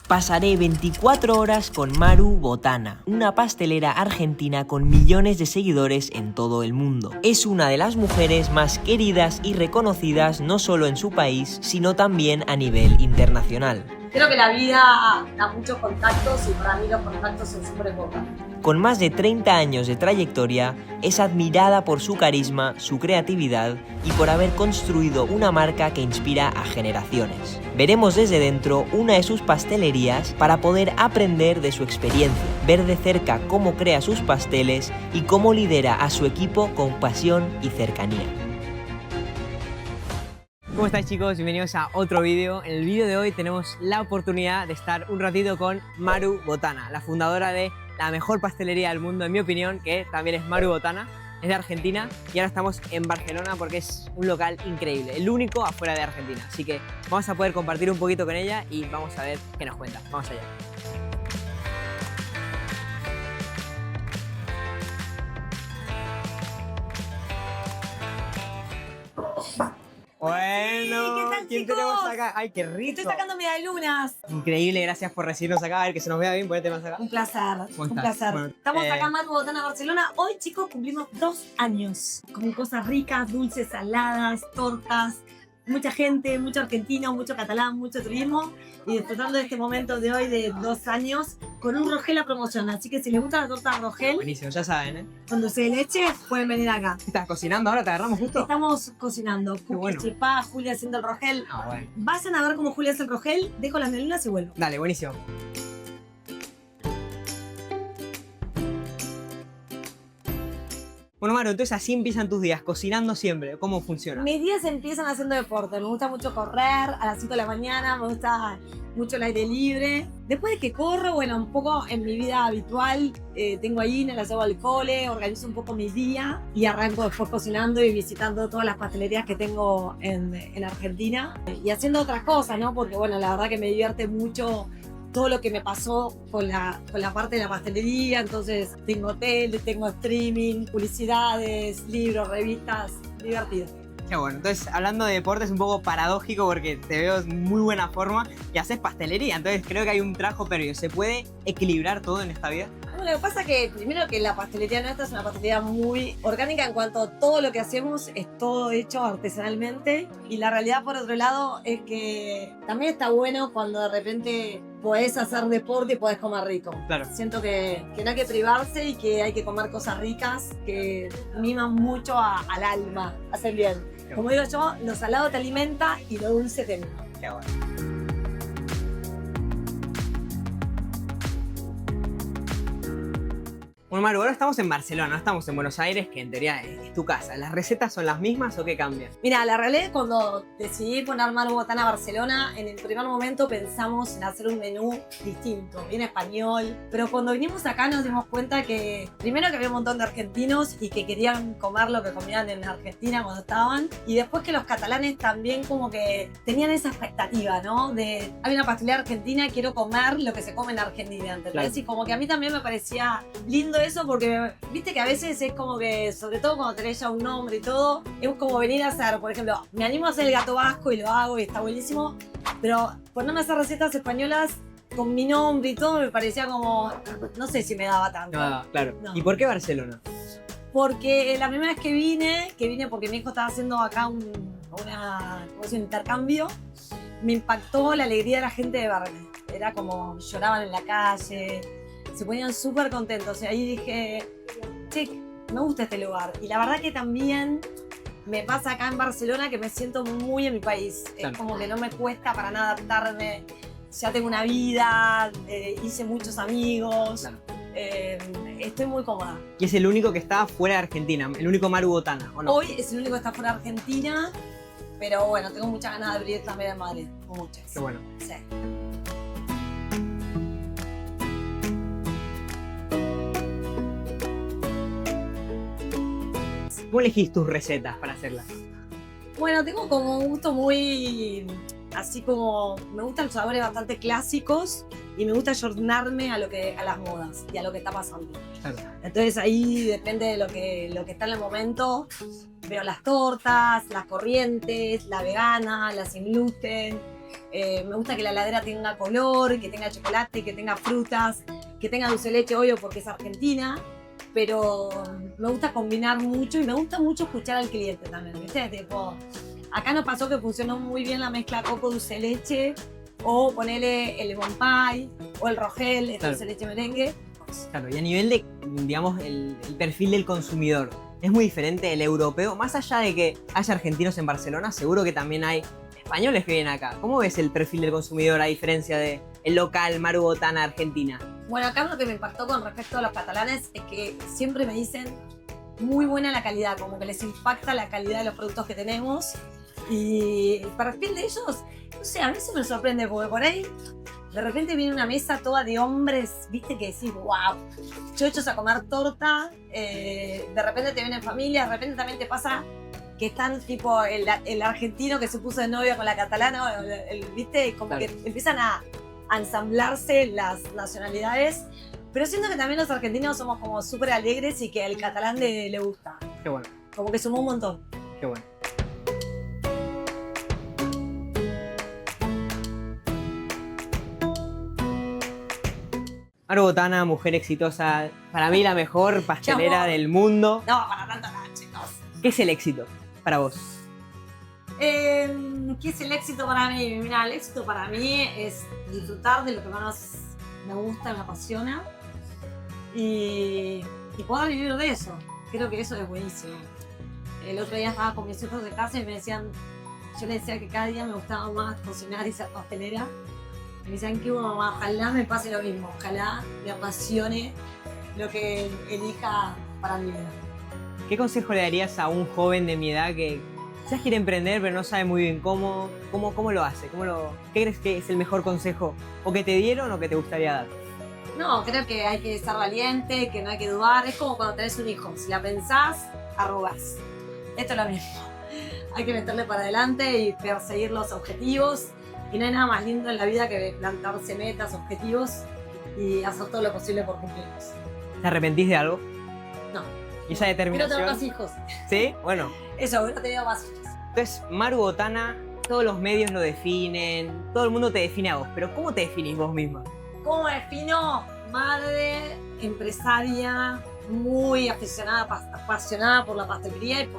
Pasaré 24 horas con Maru Botana, una pastelera argentina con millones de seguidores en todo el mundo. Es una de las mujeres más queridas y reconocidas no solo en su país, sino también a nivel internacional. Creo que la vida da muchos contactos y para mí los contactos son súper importantes. Con más de 30 años de trayectoria, es admirada por su carisma, su creatividad y por haber construido una marca que inspira a generaciones. Veremos desde dentro una de sus pastelerías para poder aprender de su experiencia, ver de cerca cómo crea sus pasteles y cómo lidera a su equipo con pasión y cercanía. ¿Cómo estáis, chicos? Bienvenidos a otro vídeo. En el vídeo de hoy tenemos la oportunidad de estar un ratito con Maru Botana, la fundadora de la mejor pastelería del mundo, en mi opinión, que también es Maru Botana, es de Argentina y ahora estamos en Barcelona porque es un local increíble, el único afuera de Argentina. Así que vamos a poder compartir un poquito con ella y vamos a ver qué nos cuenta. Vamos allá. Bueno, ¿qué tal, ¿quién chicos? tenemos acá? ¡Ay, qué rico! Estoy sacando medialunas. Increíble, gracias por recibirnos acá. A ver, que se nos vea bien, ponete más acá. Un placer, ¿Cómo un estás? placer. Bueno, Estamos acá en Maru Botana, Barcelona. Hoy, chicos, cumplimos 2 años. Con cosas ricas, dulces, saladas, tortas. Mucha gente, mucho argentino, mucho catalán, mucho turismo. Y disfrutando de este momento de hoy de 2 años con un Rogel a promoción. Así que si les gusta la torta Rogel, buenísimo, ya saben, ¿eh? con dulce de leche, pueden venir acá. ¿Qué estás cocinando ahora? ¿Te agarramos justo? Estamos cocinando. Qué bueno. Chipá, Julia haciendo el Rogel. Ah, bueno. Vayan a ver cómo Julia hace el Rogel. Dejo las medialunas y vuelvo. Dale, buenísimo. Bueno, Maru, entonces así empiezan tus días, cocinando siempre. ¿Cómo funciona? Mis días empiezan haciendo deporte. Me gusta mucho correr a las 5 de la mañana, me gusta mucho el aire libre. Después de que corro, bueno, un poco en mi vida habitual, tengo ahí, la llevo al cole, organizo un poco mi día y arranco después cocinando y visitando todas las pastelerías que tengo en Argentina y haciendo otras cosas, ¿no? Porque, bueno, la verdad que me divierte mucho todo lo que me pasó con la parte de la pastelería. Entonces tengo tele, tengo streaming, publicidades, libros, revistas, divertido. Qué bueno, entonces hablando de deporte es un poco paradójico porque te veo en muy buena forma y haces pastelería, entonces creo que hay un trabajo previo. ¿Se puede equilibrar todo en esta vida? Bueno, lo que pasa es que primero que la pastelería nuestra es una pastelería muy orgánica en cuanto a todo lo que hacemos es todo hecho artesanalmente, y la realidad por otro lado es que también está bueno cuando de repente podés hacer deporte y podés comer rico. Claro. Siento que no hay que privarse y que hay que comer cosas ricas que miman mucho al alma, hacen bien. Como digo yo, lo salado te alimenta y lo dulce te mima. Qué bueno. Bueno, Maru, ahora estamos en Barcelona, no estamos en Buenos Aires, que en teoría es tu casa. ¿Las recetas son las mismas o qué cambian? Mira, la realidad es cuando decidí poner Maru Botana Barcelona, en el primer momento pensamos en hacer un menú distinto, bien español, pero cuando vinimos acá nos dimos cuenta que primero que había un montón de argentinos y que querían comer lo que comían en Argentina cuando estaban, y después que los catalanes también como que tenían esa expectativa, ¿no? De, hay una pastelería argentina, quiero comer lo que se come en Argentina, ¿entendés? Claro. Y como que a mí también me parecía lindo eso, porque viste que a veces es como que, sobre todo cuando tenés ya un nombre y todo, es como venir a hacer, por ejemplo, me animo a hacer el gato vasco y lo hago y está buenísimo, pero ponerme a hacer recetas españolas con mi nombre y todo me parecía como, no sé si me daba tanto. No, claro. No. ¿Y por qué Barcelona? Porque la primera vez que vine porque mi hijo estaba haciendo acá un intercambio, me impactó la alegría de la gente de Barcelona. Era como lloraban en la calle, se ponían súper contentos. Y ahí dije, che, me gusta este lugar. Y la verdad que también me pasa acá en Barcelona que me siento muy en mi país. Claro. Es como que no me cuesta para nada adaptarme. Ya tengo una vida, hice muchos amigos. Claro. Estoy muy cómoda. Y es el único que está fuera de Argentina, el único Maru Botana, ¿o no? Hoy es el único que está fuera de Argentina, pero bueno, tengo muchas ganas de abrir también en Madrid. Muchas. Qué bueno. Sí. ¿Cómo elegís tus recetas para hacerlas? Bueno, tengo como un gusto muy, así como, me gustan los sabores bastante clásicos y me gusta ayornarme a las modas y a lo que está pasando. Claro. Entonces ahí depende de lo que está en el momento. Veo las tortas, las corrientes, la vegana, la sin gluten. Me gusta que la heladera tenga color, que tenga chocolate, que tenga frutas, que tenga dulce de leche, obvio, porque es argentina. Pero me gusta combinar mucho y me gusta mucho escuchar al cliente también, ¿viste? Tipo, acá nos pasó que funcionó muy bien la mezcla coco dulce de leche, o ponerle el lemon pie, o el rogel, el dulce de leche merengue. Claro, y a nivel de, digamos, el perfil del consumidor, ¿es muy diferente el europeo? Más allá de que haya argentinos en Barcelona, seguro que también hay españoles que vienen acá. ¿Cómo ves el perfil del consumidor a diferencia de el local Maru Botana Argentina? Bueno, acá lo que me impactó con respecto a los catalanes es que siempre me dicen muy buena la calidad, como que les impacta la calidad de los productos que tenemos. Y para el perfil de ellos, no sé, a veces me sorprende porque por ahí de repente viene una mesa toda de hombres, viste, que decís, wow, chochos a comer torta, de repente te vienen familia, de repente también te pasa que están tipo el argentino que se puso de novia con la catalana, viste, como claro, que empiezan a ensamblarse las nacionalidades, pero siento que también los argentinos somos como súper alegres y que al catalán le gusta. Qué bueno, Como que sumó un montón. qué bueno. Maru Botana, mujer exitosa, para mí la mejor pastelera del mundo. No, para tanto no, chicos. ¿Qué es el éxito para vos? ¿Qué es el éxito para mí? Mira, el éxito para mí es disfrutar de lo que más me gusta, me apasiona y poder vivir de eso. Creo que eso es buenísimo. El otro día estaba con mis hijos de casa y me decían, yo les decía que cada día me gustaba más cocinar y ser pastelera. Me decían que mamá, ojalá me pase lo mismo, ojalá me apasione lo que elija para mi vida. ¿Qué consejo le darías a un joven de mi edad que quizás quiere emprender pero no sabe muy bien cómo lo hace? ¿Qué crees que es el mejor consejo o que te dieron o que te gustaría dar? No, creo que hay que ser valiente, que no hay que dudar. Es como cuando tenés un hijo, si la pensás, arrugás. Esto es lo mismo. Hay que meterle para adelante y perseguir los objetivos. Y no hay nada más lindo en la vida que plantarse metas, objetivos y hacer todo lo posible por cumplirlos. ¿Te arrepentís de algo? No. ¿Y esa determinación? Quiero tener más hijos. ¿Sí? Bueno. Eso, hubiera tenido más hijos. Entonces, Maru Botana, todos los medios lo definen, todo el mundo te define a vos, pero ¿cómo te definís vos misma? ¿Cómo me defino? Madre, empresaria, muy apasionada por la pastelería y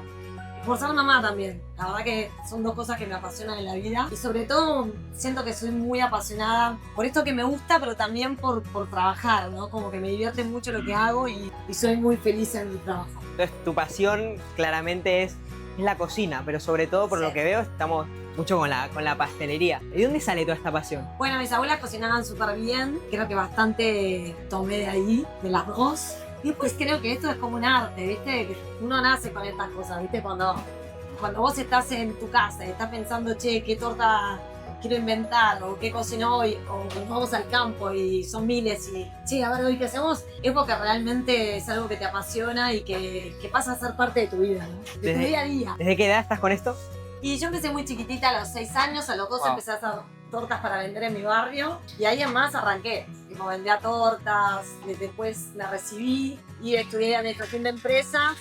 por ser mamá también. La verdad que son dos cosas que me apasionan en la vida. Y sobre todo siento que soy muy apasionada por esto que me gusta, pero también por trabajar, ¿no? Como que me divierte mucho lo que hago y soy muy feliz en mi trabajo. Entonces, tu pasión claramente es la cocina, pero sobre todo por lo que veo estamos mucho con la pastelería. ¿De dónde sale toda esta pasión? Bueno, mis abuelas cocinaban súper bien. Creo que bastante tomé de ahí, de las dos. Y después creo que esto es como un arte, ¿viste? Uno nace con estas cosas, ¿viste? Cuando vos estás en tu casa y estás pensando, che, ¿qué torta quiero inventar? O ¿qué cocino hoy? O nos vamos al campo y son miles y, che, a ver, ¿hoy qué hacemos? Es porque realmente es algo que te apasiona y que pasa a ser parte de tu vida, ¿no? De tu día a día. ¿Desde qué edad estás con esto? Y yo empecé muy chiquitita, a los 6 años, a los 12 empecé a hacer tortas para vender en mi barrio y ahí en más arranqué. Tipo, vendía tortas, después me recibí y estudié administración de empresas,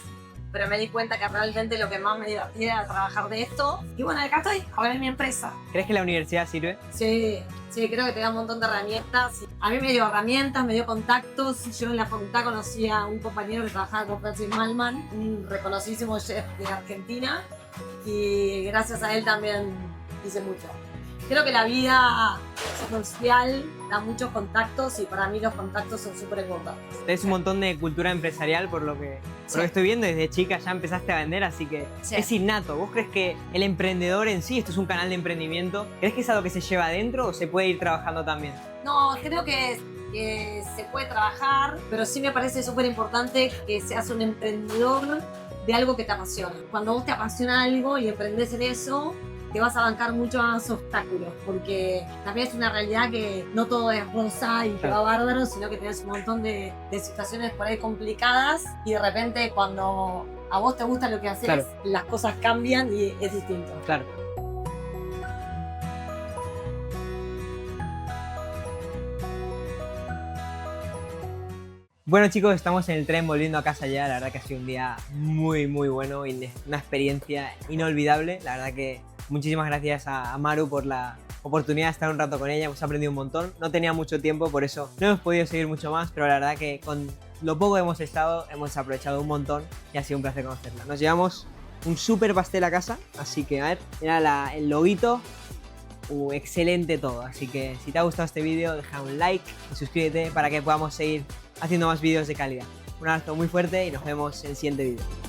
pero me di cuenta que realmente lo que más me divertía era trabajar de esto. Y bueno, acá estoy, ahora en mi empresa. ¿Crees que la universidad sirve? Sí, creo que te da un montón de herramientas. A mí me dio herramientas, me dio contactos. Yo en la facultad conocí a un compañero que trabajaba con Francis Malman, un reconocidísimo chef de Argentina. Y gracias a él también hice mucho. Creo que la vida social da muchos contactos y para mí los contactos son súper importantes. Tenés un montón de cultura empresarial por lo que estoy viendo, desde chica ya empezaste a vender, así que es innato. ¿Vos crees que el emprendedor en sí, esto es un canal de emprendimiento, crees que es algo que se lleva adentro o se puede ir trabajando también? No, creo que se puede trabajar, pero sí me parece súper importante que seas un emprendedor de algo que te apasiona. Cuando vos te apasiona algo y emprendés en eso, te vas a bancar muchos más obstáculos, porque también es una realidad que no todo es rosa y te va bárbaro, sino que tenés un montón de situaciones por ahí complicadas y de repente cuando a vos te gusta lo que haces, las cosas cambian y es distinto. Claro. Bueno chicos, estamos en el tren volviendo a casa ya, la verdad que ha sido un día muy bueno y una experiencia inolvidable, la verdad que muchísimas gracias a Maru por la oportunidad de estar un rato con ella, hemos aprendido un montón. No tenía mucho tiempo, por eso no hemos podido seguir mucho más, pero la verdad que con lo poco que hemos estado, hemos aprovechado un montón y ha sido un placer conocerla. Nos llevamos un súper pastel a casa, así que a ver, mira el loguito. Excelente todo, así que si te ha gustado este vídeo, deja un like y suscríbete para que podamos seguir haciendo más vídeos de calidad. Un abrazo muy fuerte y nos vemos en el siguiente vídeo.